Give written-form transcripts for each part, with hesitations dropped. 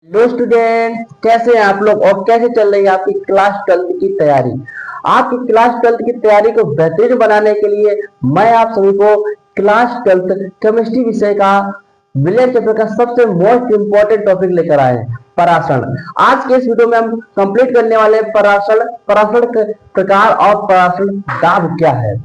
Hello student, कैसे हैं आप लोग और कैसे चल रही है आपकी क्लास 12 की तैयारी। आपकी क्लास 12 की तैयारी को बेहतरीन बनाने के लिए मैं आप सभी को क्लास 12 केमिस्ट्री विषय का विलेन चैप्टर का सबसे मोस्ट इंपॉर्टेंट टॉपिक लेकर आए हैं, परासरण। आज के इस वीडियो में हम कंप्लीट करने वाले हैं परासरण परासरण के प्रकार और परासरण दाब क्या है।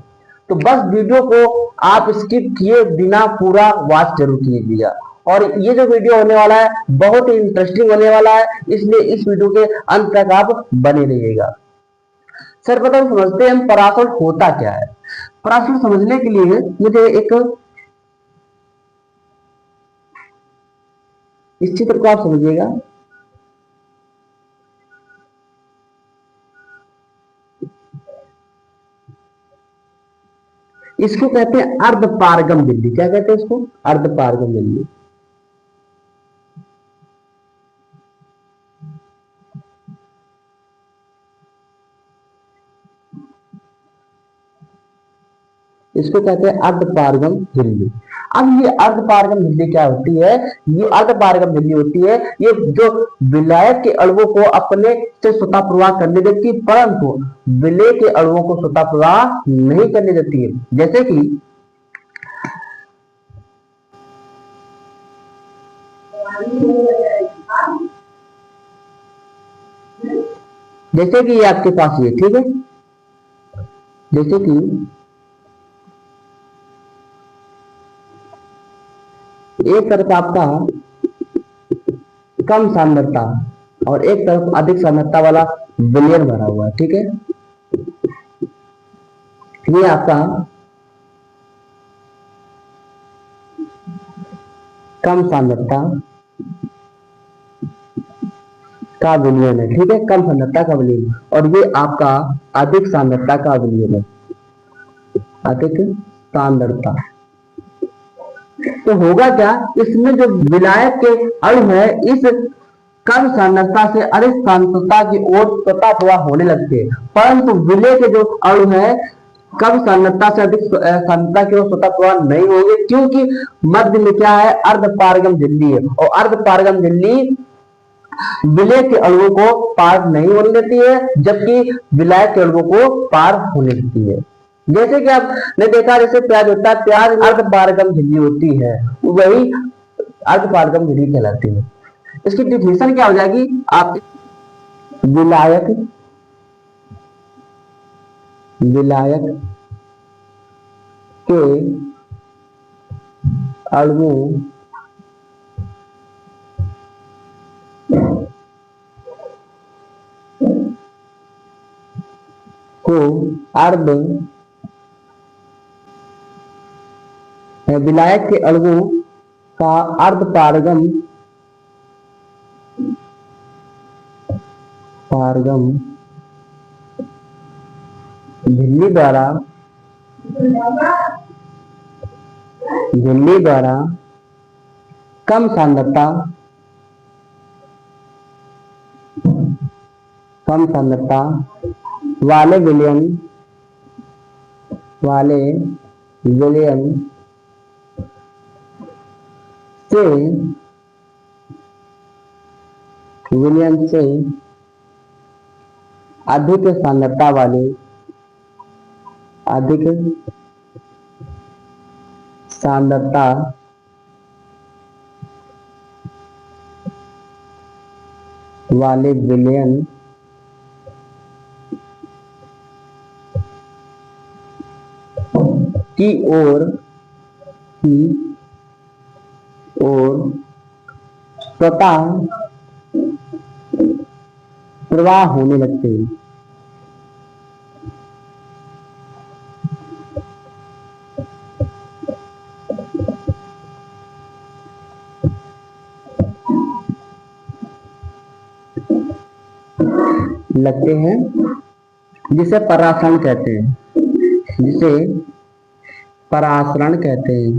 तो बस वीडियो को आप स्किप किए बिना पूरा वॉच जरूर कीजिएगा। और ये जो वीडियो होने वाला है बहुत ही इंटरेस्टिंग होने वाला है, इसलिए इस वीडियो के अंत तक आप बने रहिएगा। सर्वप्रथम समझते हैं हम परासरण होता क्या है। परासरण समझने के लिए मुझे एक इस चित्र को आप समझिएगा। इसको कहते हैं अर्धपारगम झिल्ली। क्या कहते हैं इसको? अर्धपारगम झिल्ली। इसको कहते हैं अर्धपारगम झिल्ली। अब ये अर्धपारगम झिल्ली क्या होती है? ये अर्धपारगम झिल्ली होती है ये जो विलायक के अणुओं को अपने से स्वतः प्रवाह करने देती है, परंतु विलेय के अणुओं को स्वतः प्रवाह नहीं करने देती है। जैसे कि ये आपके पास ये ठीक है, जैसे कि एक तरफ आपका कम सांद्रता और एक तरफ अधिक सांद्रता वाला विलयन भरा हुआ है। ठीक है, ये आपका कम सांद्रता का विलयन है। ठीक है, कम सांद्रता का विलयन। और ये आपका अधिक सांद्रता का विलयन है, अधिक सांद्रता। तो होगा क्या, इसमें जो विलायक के अणु है इस कम सांद्रता से अधिक सांद्रता की ओर स्वतः प्रवाह होने लगते हैं, परंतु विलेय के जो अणु है कम सांद्रता से अधिक सांद्रता की ओर स्वतः प्रवाह नहीं होंगे, क्योंकि मध्य में क्या है? अर्धपारगम झिल्ली है। और अर्धपारगम झिल्ली विलेय के अणुओं को पार नहीं होने देती है, जबकि विलायक के अणुओं को पार होने देती है। जैसे कि आपने देखा, जैसे प्याज होता है, प्याज अर्धपारगम झिल्ली होती है, वही अर्धपारगम झिल्ली कहलाती है। इसकी डिफिनेशन क्या हो जाएगी? आप विलायक विलायक के अणुओं को विलायक के अणुओं का अर्धपारगम झिल्ली द्वारा कम सांद्रता वाले विलयन से अधिक सांद्रता वाले विलयन की ओर स्वतः प्रवाह होने लगते हैं। जिसे परासरण कहते हैं,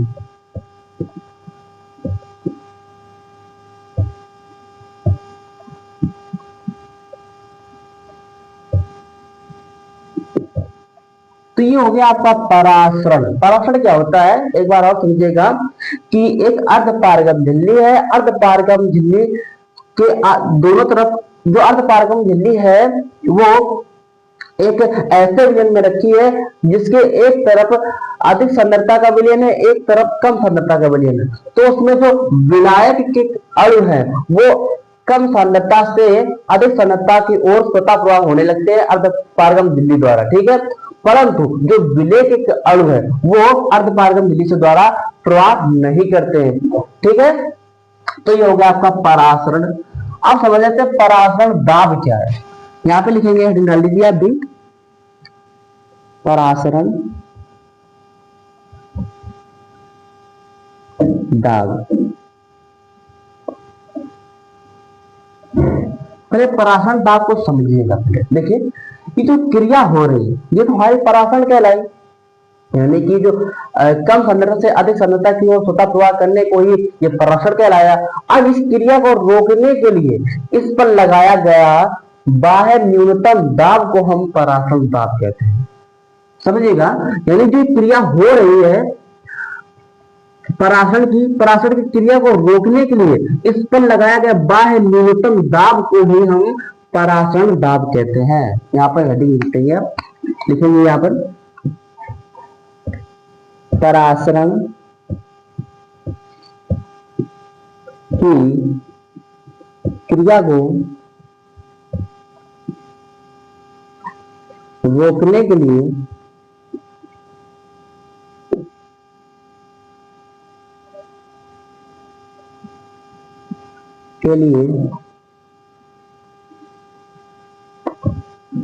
तो ये हो गया आपका परासरण। परासरण क्या होता है एक बार और समझिएगा कि एक अर्धपारगम झिल्ली है। अर्धपारगम झिल्ली दोनों तरफ जो अर्धपारगम झिल्ली है वो एक ऐसे विलयन में रखी है जिसके एक तरफ अधिक सांद्रता का विलयन है, एक तरफ कम सांद्रता का विलयन है। तो उसमें जो विलायक के अणु है वो कम सांद्रता से अधिक सांद्रता की ओर स्वतः प्रवाह होने लगते हैं अर्धपारगम झिल्ली द्वारा, ठीक है। परंतु जो विलेय के अणु है वो अर्धपारगम झिल्ली से द्वारा प्रवाह नहीं करते हैं, ठीक है। तो ये हो गया आपका परासरण। अब समझ लेते हैं परासरण दाब क्या है। यहां पे लिखेंगे, हेडिंग डाल दीजिए आप भी, परासरण दाब। पहले परासरण दाब को समझिएगा। देखिए ये जो क्रिया हो रही है ये तो हमारी परासरण कहलाई, यानी कि जो कम सांद्रता से अधिक सांद्रता की ओर स्वतः प्रवाह करने को ही ये परासरण कहलाया। अब इस क्रिया को रोकने के लिए इस पर लगाया गया बाह्य न्यूनतम दाब को हम परासरण दाब कहते हैं, समझिएगा। यानी जो क्रिया हो रही है परासरण की क्रिया को रोकने के लिए इस पर लगाया गया बाह्य न्यूनतम दाब को ही हम परासरण दाब कहते हैं। यहाँ पर हेडिंग लिखेंगे, लिखेंगे यहाँ पर परासरण की क्रिया को रोकने के लिए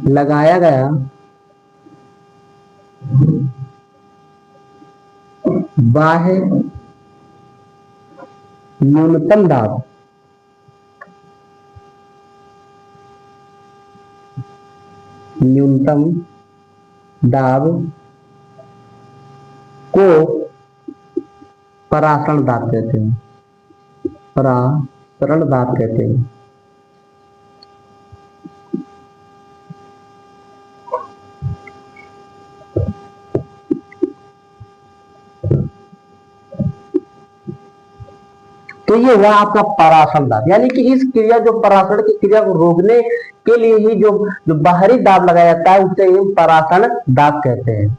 लगाया गया बाह्य न्यूनतम दाब को परासरण दाब कहते हैं, परासरण दाब कहते हैं। तो ये हुआ आपका परासरण दाब, यानी कि इस क्रिया जो परासरण की क्रिया को रोकने के लिए ही जो बाहरी दाब लगाया जाता है उसे ही परासरण दाब कहते हैं।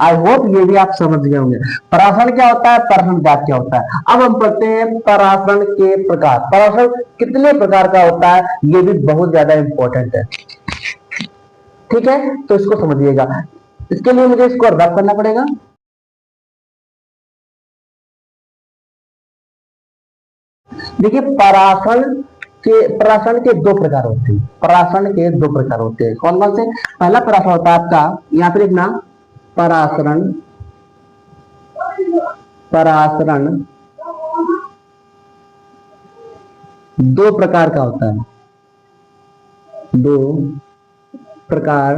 आई होप ये भी आप समझ गए होंगे परासरण क्या होता है, परासरण दाब क्या होता है। अब हम पढ़ते हैं परासरण के प्रकार। परासरण कितने प्रकार का होता है ये भी बहुत ज्यादा इंपॉर्टेंट है, ठीक है। तो इसको समझिएगा, इसके लिए मुझे इसको रब करना पड़ेगा। देखिए परासरण के दो प्रकार होते हैं, परासरण के दो प्रकार होते हैं। कौन कौन से? पहला परासरण होता है आपका, यहाँ पे लिखना, परासरण दो प्रकार का होता है, दो प्रकार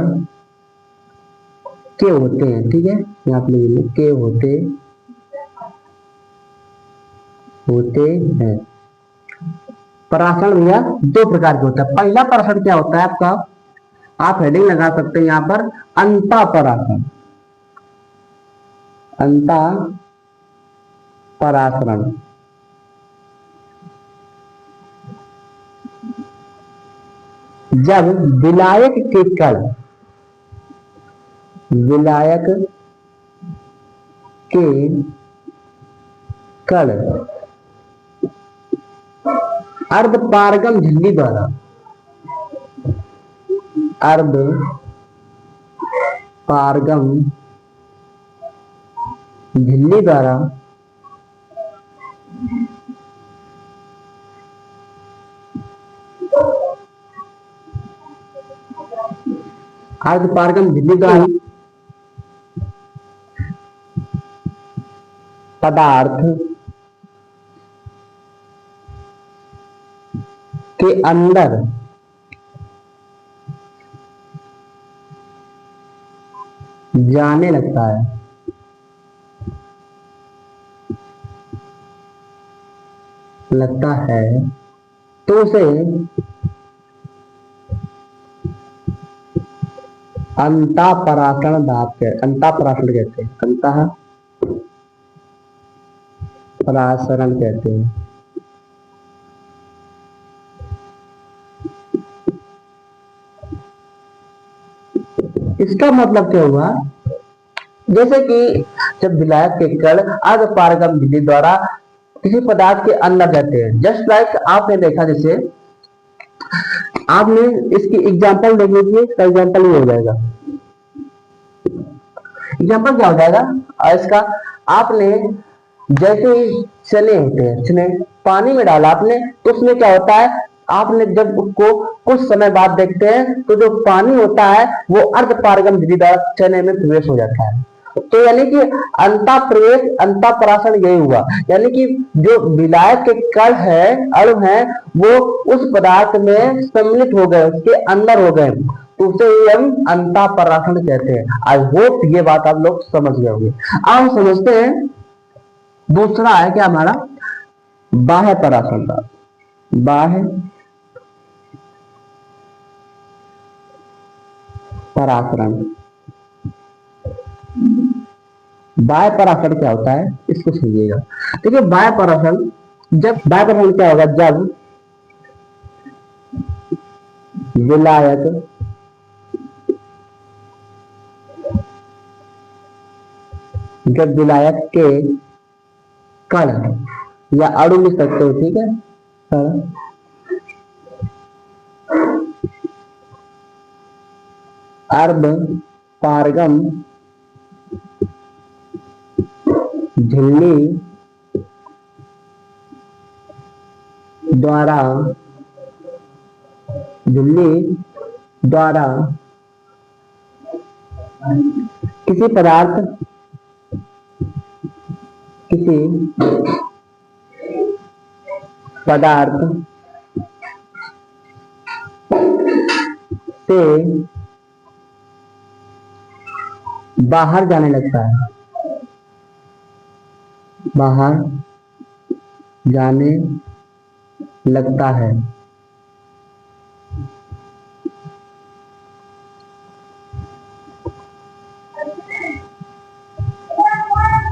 के होते हैं, ठीक है। यहाँ पे लिखिए के होते हैं। परासरण भैया दो प्रकार के होता है। पहला परासरण क्या होता है आपका, आप हेडिंग लगा सकते हैं यहां पर, अंतःपरासरण। अंतःपरासरण जब विलायक के कण अर्धपारगम झिल्ली द्वारा पदार्थ के अंदर जाने लगता है तो उसे अंतःपरासरण कहते हैं। अंतःपरासरण कहते हैं। इसका मतलब क्या हुआ, जैसे कि जब विलायक के कण अर्धपारगम झिल्ली द्वारा किसी पदार्थ के अंदर रहते हैं, जस्ट लाइक आपने देखा, जैसे आपने इसकी एग्जांपल देख लीजिए, इसका एग्जांपल ये हो जाएगा। एग्जांपल क्या हो जाएगा इसका, आपने जैसे ही चने होते हैं, चने पानी में डाला आपने, तो उसमें क्या होता है, आपने जब उसको कुछ समय बाद देखते हैं तो जो पानी होता है वो अर्धपारगम झिल्ली द्वारा चने में प्रवेश हो जाता है। तो यानी कि अंतःप्रवेश अंतःपराशरण यही हुआ, यानी कि जो विलायक के कण है, अणु है, वो उस पदार्थ में सम्मिलित हो गए, उसके अंदर हो गए, तो उसे हम अंतःपराशरण कहते हैं। आई होप ये बात आप लोग समझ गए होंगे। अब हम समझते हैं दूसरा है क्या हमारा, बाह्य पराशरण का। बाह्य पराशरण, बाह्य पराशरण क्या होता है इसको समझिएगा। देखिए बाह्य पराशरण, जब बाह्य पराशरण क्या होगा, जब विलायक के कण या अणु लिख सकते हो, ठीक है, अर्धपारगम झिल्ली द्वारा किसी पदार्थ से बाहर जाने लगता है, बाहर जाने लगता है,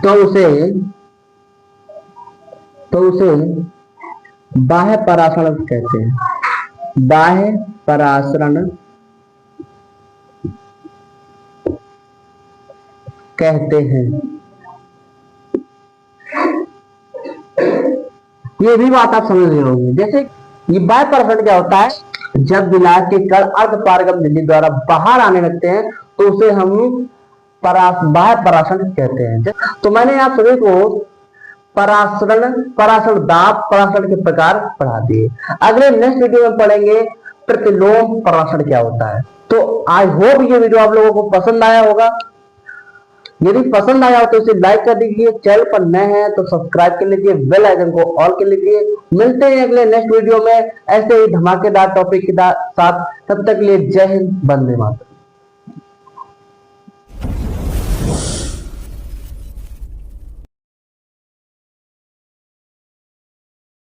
तो उसे बाह्य पराशरण कहते हैं। बाह्य पराशरण कहते हैं। ये भी बात आप समझ रहे होंगे। जैसे ये बाह्य पराशरण क्या होता है, जब विलायक के कण अर्धपारगम झिल्ली द्वारा बाहर आने लगते हैं तो उसे हम बाह्य पराशरण कहते हैं। तो मैंने आप सभी को पराशरण दाब पराशरण के प्रकार पढ़ा दिए। अगले नेक्स्ट वीडियो में पढ़ेंगे प्रतिलोम पराशरण क्या होता है। तो आई होप ये वीडियो आप लोगों को पसंद आया होगा। यदि पसंद आया हो तो इसे लाइक कर दीजिए, चैनल पर नए हैं तो सब्सक्राइब कर लीजिए, बेल आइकन को ऑल कर लीजिए। मिलते हैं अगले नेक्स्ट वीडियो में ऐसे ही धमाकेदार टॉपिक के साथ। तब तक के लिए जय हिंद, वंदे मातरम।